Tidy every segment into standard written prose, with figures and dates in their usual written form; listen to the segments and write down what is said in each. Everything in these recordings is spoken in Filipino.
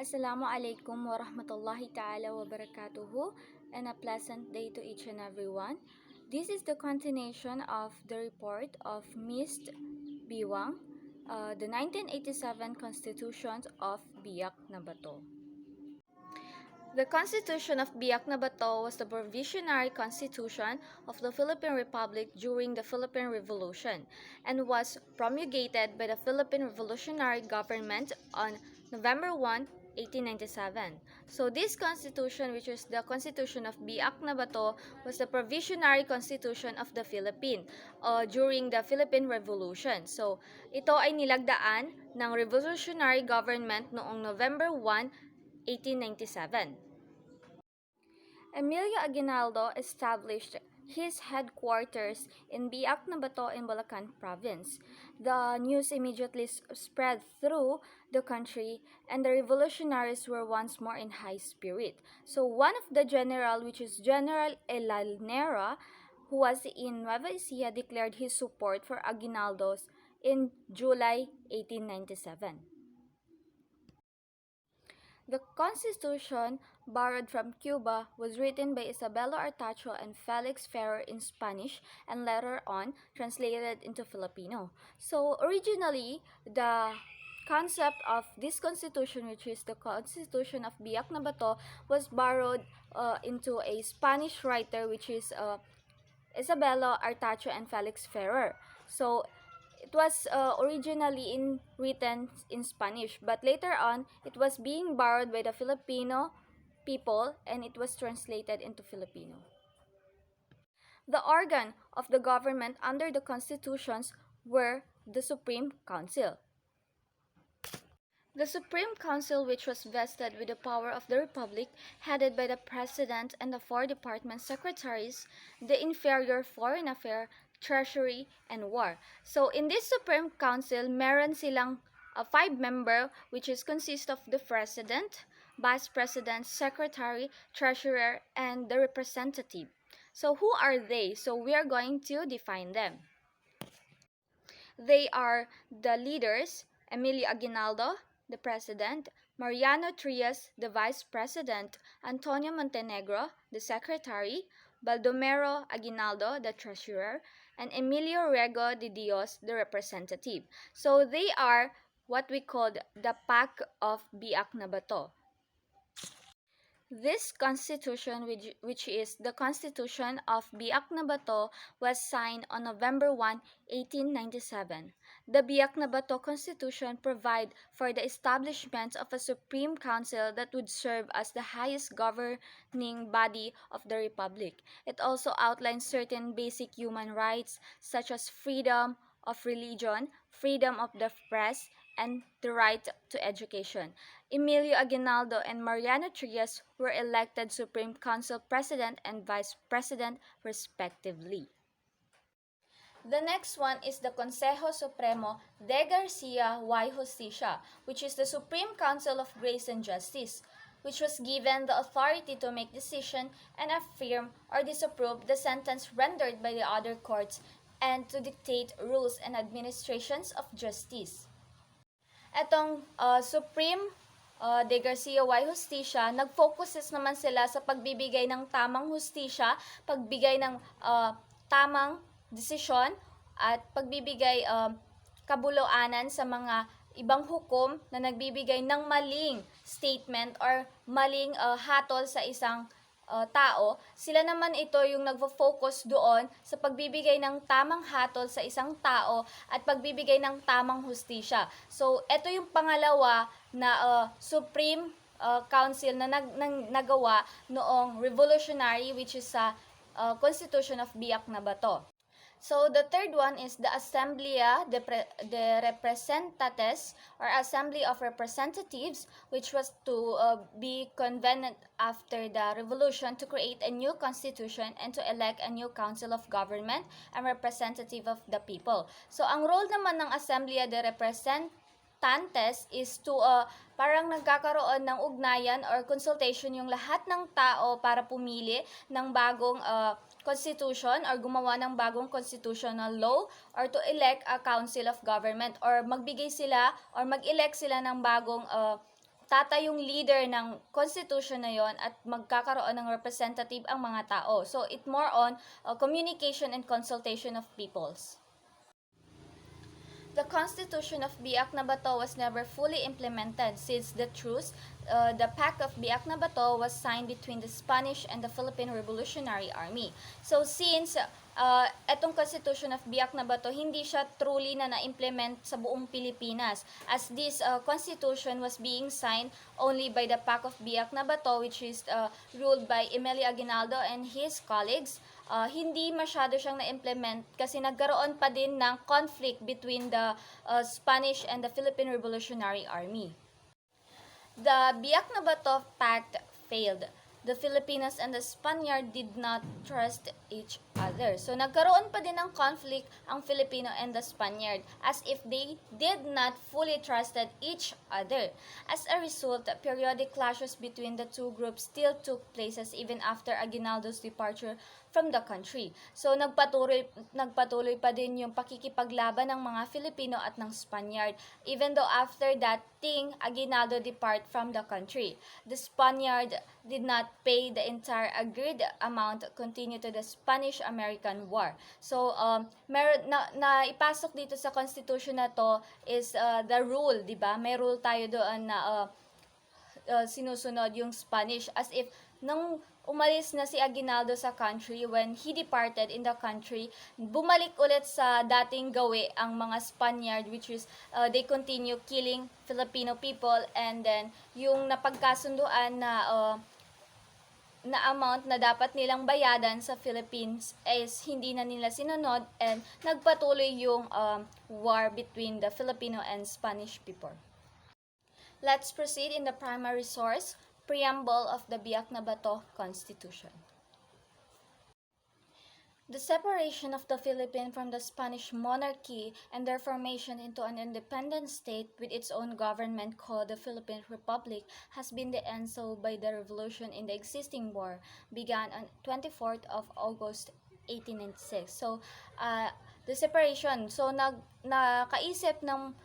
Assalamu alaikum wa rahmatullahi ta'ala wa barakatuhu, and a pleasant day to each and everyone. This is the continuation of the report of Ms. Biwang, the 1987 Constitution of Biak-na-Bato. The Constitution of Biak-na-Bato was the provisionary constitution of the Philippine Republic during the Philippine Revolution and was promulgated by the Philippine Revolutionary Government on November 1, 1897. So this constitution, which is the Constitution of Biak-na-Bato, was the provisionary constitution of the Philippines during the Philippine Revolution. So ito ay nilagdaan ng Revolutionary Government noong November 1, 1897. Emilio Aguinaldo established his headquarters in Biak-na-Bato in Bulacan Province. The news immediately spread through the country, and the revolutionaries were once more in high spirit. So one of the general, which is General Elalnera, who was in Nueva Ecija, declared his support for Aguinaldo's in July 1897. The Constitution, borrowed from Cuba, was written by Isabella Artacho and Felix Ferrer in Spanish and later on translated into Filipino. So originally, the concept of this constitution, which is the Constitution of Biak-na-Bato, was borrowed into a Spanish writer, which is Isabella Artacho and Felix Ferrer. So it was originally written in Spanish, but later on, it was being borrowed by the Filipino people and it was translated into Filipino. The organ of the government under the constitutions were the Supreme Council. The Supreme Council, which was vested with the power of the Republic, headed by the President and the 4 department secretaries, the inferior Foreign Affairs, Treasury, and War. So in this Supreme Council, meron silang 5-member, which is consist of the President, Vice President, Secretary, Treasurer, and the Representative. So who are they? So we are going to define them. They are the leaders: Emilio Aguinaldo, the President; Mariano Trias, the Vice President; Antonio Montenegro, the Secretary; Baldomero Aguinaldo, the Treasurer; and Emilio Rego de Dios, the Representative. So they are what we call the Pack of Biak-na-Bato. This constitution, which is the Constitution of Biak-na-Bato, was signed on November 1, 1897. The Biak-na-Bato Constitution provided for the establishment of a Supreme Council that would serve as the highest governing body of the Republic. It also outlines certain basic human rights such as freedom of religion, freedom of the press, and the right to education. Emilio Aguinaldo and Mariano Trias were elected Supreme Council President and Vice President respectively. The next one is the Consejo Supremo de Garcia y Justicia, which is the Supreme Council of Grace and Justice, which was given the authority to make decision and affirm or disapprove the sentence rendered by the other courts and to dictate rules and administrations of justice. Etong Supreme de Garcia y Justicia, nag-focuses naman sila sa pagbibigay ng tamang hustisya, pagbigay ng tamang desisyon, at pagbibigay kabuluanan sa mga ibang hukom na nagbibigay ng maling statement or maling hatol sa isang tao. Sila naman ito yung nagfo-focus doon sa pagbibigay ng tamang hatol sa isang tao at pagbibigay ng tamang hustisya. So, ito yung pangalawa na Supreme Council na nagawa noong Revolutionary, which is sa Constitution of Biak-na-Bato. So, the third one is the Asamblea de Representantes or Assembly of Representatives, which was to be convened after the revolution to create a new constitution and to elect a new council of government and representative of the people. So, ang role naman ng Asamblea de Representantes is to parang nagkakaroon ng ugnayan or consultation yung lahat ng tao para pumili ng bagong constitution or gumawa ng bagong constitutional law or to elect a council of government or magbigay sila or mag-elect sila ng bagong tatayong leader ng constitution na yon at magkakaroon ng representative ang mga tao. So it more on communication and consultation of peoples. The Constitution of Biak-na-Bato was never fully implemented since the truce, the Pact of Biak-na-Bato was signed between the Spanish and the Philippine Revolutionary Army. So since etong Constitution of Biak-na-Bato, hindi siya truly na na-implement sa buong Pilipinas, as this Constitution was being signed only by the Pact of Biak-na-Bato, which is ruled by Emilio Aguinaldo and his colleagues. Hindi masyado siyang na-implement kasi nagkaroon pa din ng conflict between the Spanish and the Philippine Revolutionary Army. The Biak-na-Bato Pact failed. The Filipinos and the Spaniard did not trust each other. So nagkaroon pa din ng conflict ang Filipino and the Spaniard as if they did not fully trusted each other. As a result, periodic clashes between the two groups still took places even after Aguinaldo's departure from the country. So nagpatuloy pa din yung pakikipaglaban ng mga Filipino at ng Spaniard even though after that Aguinaldo depart from the country. The Spaniard did not pay the entire agreed amount continue to the Spanish-American War. So, meron na ipasok dito sa constitution na to is the rule, 'di ba? May rule tayo doon na sinusunod yung Spanish as if nang umalis na si Aguinaldo sa country, when he departed in the country, bumalik ulit sa dating gawi ang mga Spaniard, which is they continue killing Filipino people, and then yung napagkasunduan na amount na dapat nilang bayadan sa Philippines is hindi na nila sinunod, and nagpatuloy yung war between the Filipino and Spanish people. Let's proceed in the primary source, Preamble of the Biak-na-Bato Constitution. The separation of the Philippines from the Spanish monarchy and their formation into an independent state with its own government called the Philippine Republic has been the answer by the revolution in the existing war began on 24th of August 1896. So, the separation. So, nakaisip ng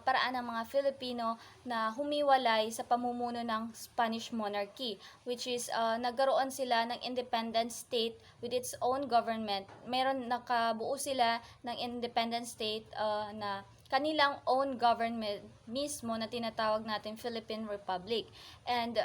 paraan ng mga Filipino na humiwalay sa pamumuno ng Spanish monarchy, which is nagkaroon sila ng independent state with its own government. Nakabuo sila ng independent state na kanilang own government mismo na tinatawag natin Philippine Republic. And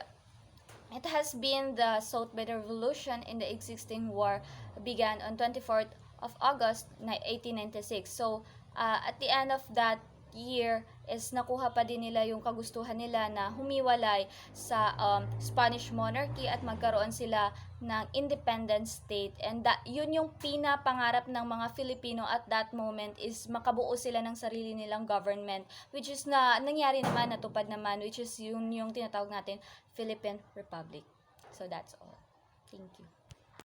it has been the sought by the revolution in the existing war began on 24th of August 1896. So, at the end of that year is nakuha pa din nila yung kagustuhan nila na humiwalay sa Spanish monarchy at magkaroon sila ng independent state, and yun yung pinapangarap ng mga Filipino at that moment is makabuo sila ng sarili nilang government, which is nangyari naman, natupad naman, which is yun yung tinatawag natin Philippine Republic. So that's all. Thank you.